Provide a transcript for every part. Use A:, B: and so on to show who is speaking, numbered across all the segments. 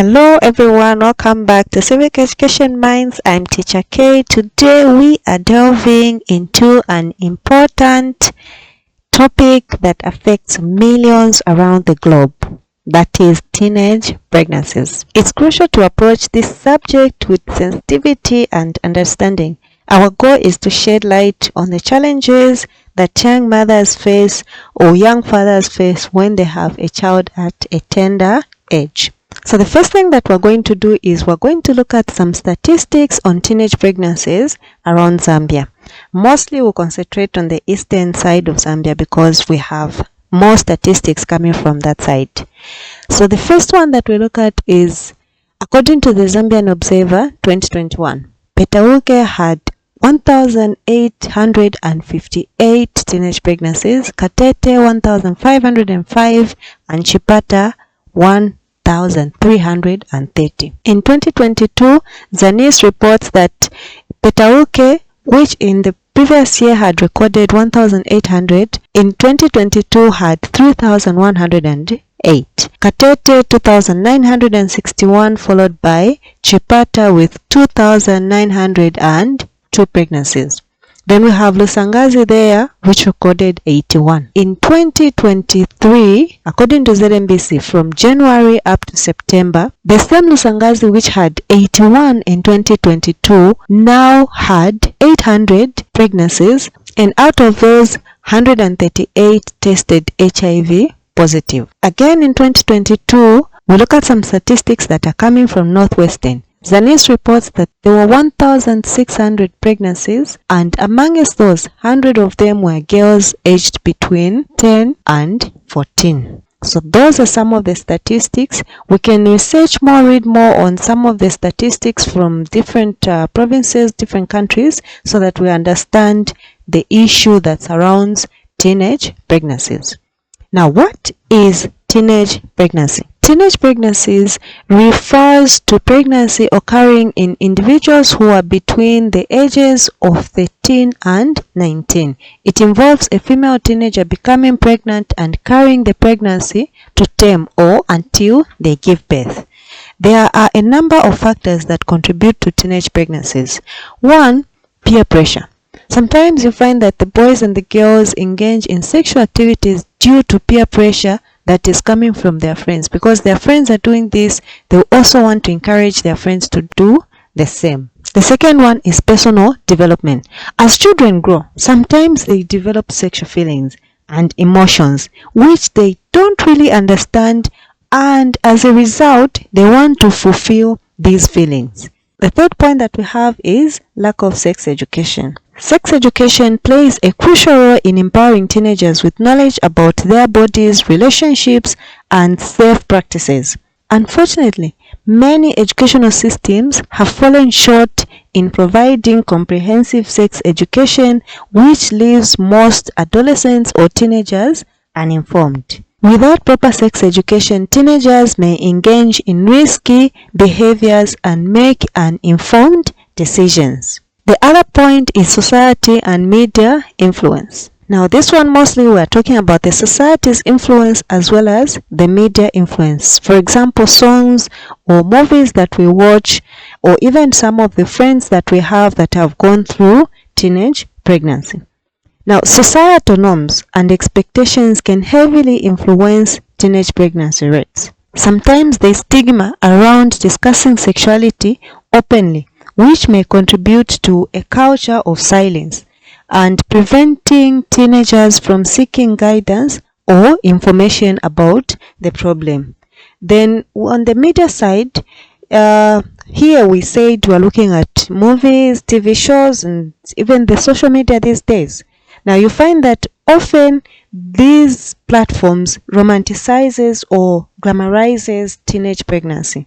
A: Hello everyone, welcome back to Civic Education Minds. I'm Teacher K. Today we are delving into an important topic that affects millions around the globe. That is teenage pregnancies. It's crucial to approach this subject with sensitivity and understanding. Our goal is to shed light on the challenges that young mothers face or young fathers face when they have a child at a tender age. So the first thing that we're going to do is we're going to look at some statistics on teenage pregnancies around Zambia. Mostly we'll concentrate on the eastern side of Zambia because we have more statistics coming from that side. So the first one that we look at is, according to the Zambian Observer 2021, Petauke had 1,858 teenage pregnancies, Katete 1,505, and Chipata 1,330. In 2022, Zanis reports that Petauke, which in the previous year had recorded 1,800, in 2022 had 3,108. Katete 2,961, followed by Chipata with 2,902 pregnancies. Then we have Lusangazi there, which recorded 81. In 2023, according to ZNBC, from January up to September, the same Lusangazi which had 81 in 2022 now had 800 pregnancies, and out of those, 138 tested HIV positive. Again, in 2022, we look at some statistics that are coming from Northwestern. Zanis reports that there were 1,600 pregnancies, and amongst those, 100 of them were girls aged between 10 and 14. So those are some of the statistics. We can research more, read more on some of the statistics from different provinces, different countries, so that we understand the issue that surrounds teenage pregnancies. Now, what is teenage pregnancy? Teenage pregnancies refers to pregnancy occurring in individuals who are between the ages of 13 and 19. It involves a female teenager becoming pregnant and carrying the pregnancy to term or until they give birth. There are a number of factors that contribute to teenage pregnancies. One, peer pressure. Sometimes you find that the boys and the girls engage in sexual activities due to peer pressure that is coming from their friends. Because their friends are doing this, they also want to encourage their friends to do the same. The second one is personal development. As children grow, sometimes they develop sexual feelings and emotions which they don't really understand, and as a result, they want to fulfill these feelings. The third point that we have is lack of sex education. Sex education plays a crucial role in empowering teenagers with knowledge about their bodies, relationships, and safe practices. Unfortunately, many educational systems have fallen short in providing comprehensive sex education, which leaves most adolescents or teenagers uninformed. Without proper sex education, teenagers may engage in risky behaviors and make uninformed decisions. The other point is society and media influence. Now this one, mostly we are talking about the society's influence as well as the media influence. For example, songs or movies that we watch, or even some of the friends that we have that have gone through teenage pregnancy. Now, societal norms and expectations can heavily influence teenage pregnancy rates. Sometimes there's stigma around discussing sexuality openly, which may contribute to a culture of silence and preventing teenagers from seeking guidance or information about the problem. Then on the media side, here we said we're looking at movies, TV shows, and even the social media these days. Now you find that often these platforms romanticizes or glamorizes teenage pregnancy.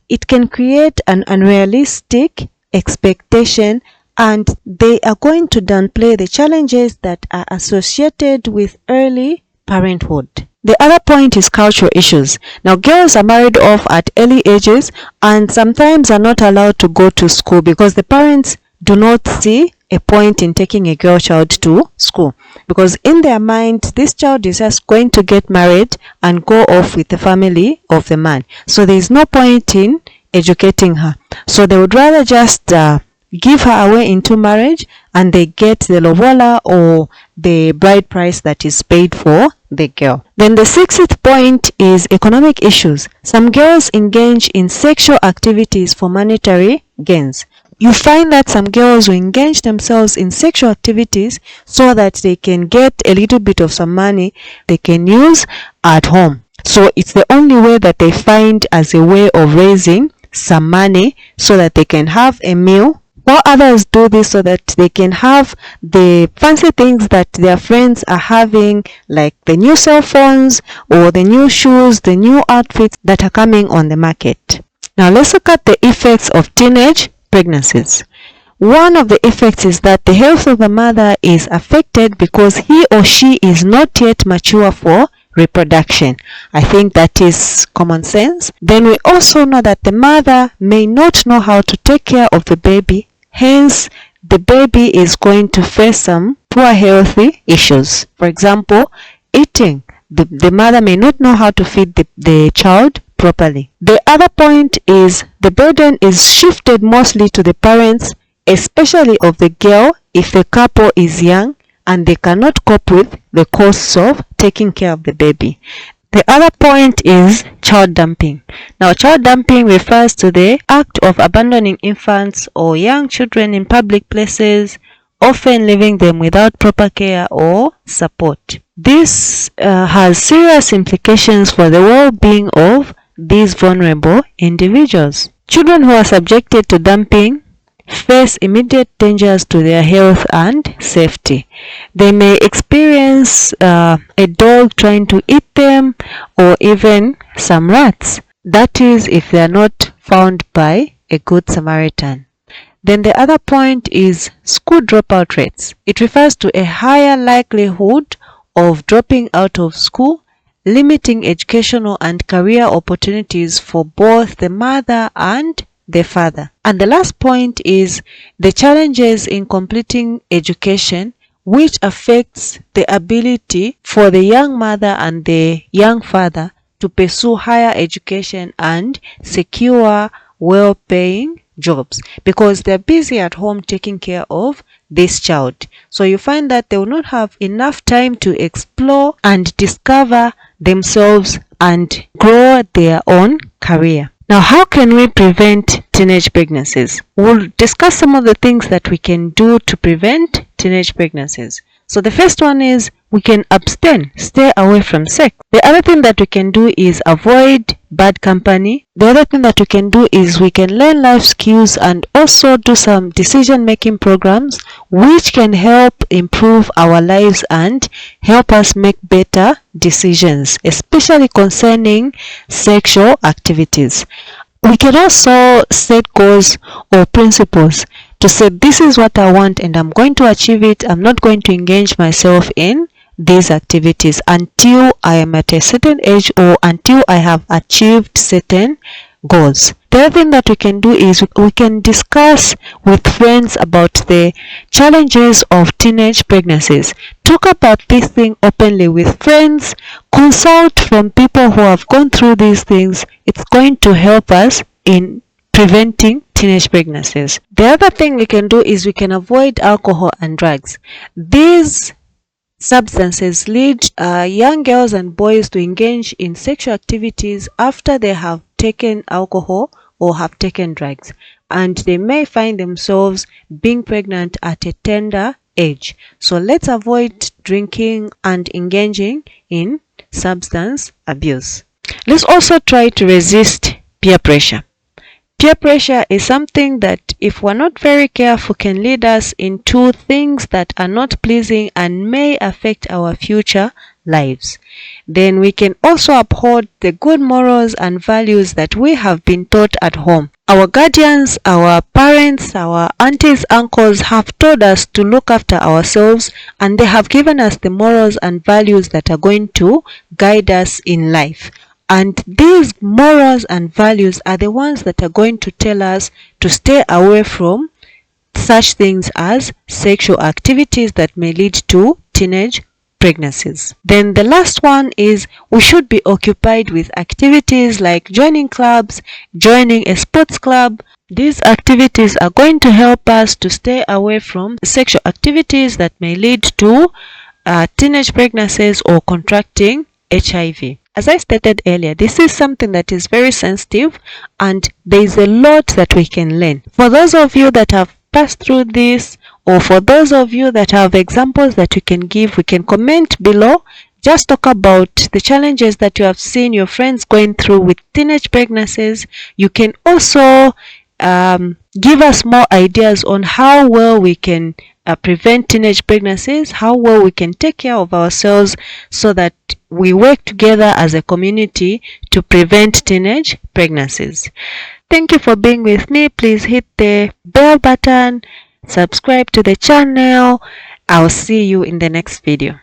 A: It can create an unrealistic expectation, and they are going to downplay the challenges that are associated with early parenthood. The other point is cultural issues. Now girls are married off at early ages and sometimes are not allowed to go to school because the parents do not see a point in taking a girl child to school, because in their mind this child is just going to get married and go off with the family of the man, so there is no point in educating her. So they would rather just give her away into marriage, and they get the lobola or the bride price that is paid for the girl. Then the sixth point is economic issues. Some girls engage in sexual activities for monetary gains. You find that some girls will engage themselves in sexual activities so that they can get a little bit of some money they can use at home. So it's the only way that they find as a way of raising some money so that they can have a meal, while others do this so that they can have the fancy things that their friends are having, like the new cell phones or the new shoes, the new outfits that are coming on the market. Now let's look at the effects of teenage pregnancies. One of the effects is that the health of the mother is affected because he or she is not yet mature for reproduction. I think that is common sense. Then we also know that the mother may not know how to take care of the baby, hence the baby is going to face some poor healthy issues. For example, eating. The mother may not know how to feed the child properly. The other point is the burden is shifted mostly to the parents, especially of the girl if the couple is young and they cannot cope with the costs of taking care of the baby. The other point is child dumping. Now, child dumping refers to the act of abandoning infants or young children in public places, often leaving them without proper care or support. This has serious implications for the well-being of these vulnerable individuals. Children who are subjected to dumping face immediate dangers to their health and safety. They may experience a dog trying to eat them, or even some rats. That is, if they are not found by a good Samaritan. Then the other point is school dropout rates. It refers to a higher likelihood of dropping out of school, limiting educational and career opportunities for both the mother and the father. And the last point is the challenges in completing education, which affects the ability for the young mother and the young father to pursue higher education and secure well-paying jobs, because they're busy at home taking care of this child. So you find that they will not have enough time to explore and discover themselves and grow their own career. Now, how can we prevent teenage pregnancies? We'll discuss some of the things that we can do to prevent teenage pregnancies. So the first one is we can abstain, stay away from sex. The other thing that we can do is avoid bad company. The other thing that we can do is we can learn life skills and also do some decision-making programs which can help improve our lives and help us make better decisions, especially concerning sexual activities. We can also set goals or principles to say, this is what I want and I'm going to achieve it. I'm not going to engage myself in these activities until I am at a certain age or until I have achieved certain goals. The other thing that we can do is we can discuss with friends about the challenges of teenage pregnancies. Talk about this thing openly with friends. Consult from people who have gone through these things. It's going to help us in preventing teenage pregnancies. The other thing we can do is we can avoid alcohol and drugs. These substances lead young girls and boys to engage in sexual activities after they have taken alcohol or have taken drugs, and they may find themselves being pregnant at a tender age. So let's avoid drinking and engaging in substance abuse. Let's also try to resist peer pressure. Peer pressure is something that, if we're not very careful, can lead us into things that are not pleasing and may affect our future lives. Then we can also uphold the good morals and values that we have been taught at home. Our guardians, our parents, our aunties, uncles have told us to look after ourselves, and they have given us the morals and values that are going to guide us in life. And these morals and values are the ones that are going to tell us to stay away from such things as sexual activities that may lead to teenage pregnancies. Then the last one is we should be occupied with activities like joining clubs, joining a sports club. These activities are going to help us to stay away from sexual activities that may lead to teenage pregnancies or contracting HIV. As I stated earlier, this is something that is very sensitive and there is a lot that we can learn. For those of you that have passed through this, or for those of you that have examples that you can give, we can comment below. Just talk about the challenges that you have seen your friends going through with teenage pregnancies. You can also give us more ideas on how well we can prevent teenage pregnancies, how well we can take care of ourselves so that we work together as a community to prevent teenage pregnancies. Thank you for being with me. Please hit the bell button, subscribe to the channel. I'll see you in the next video.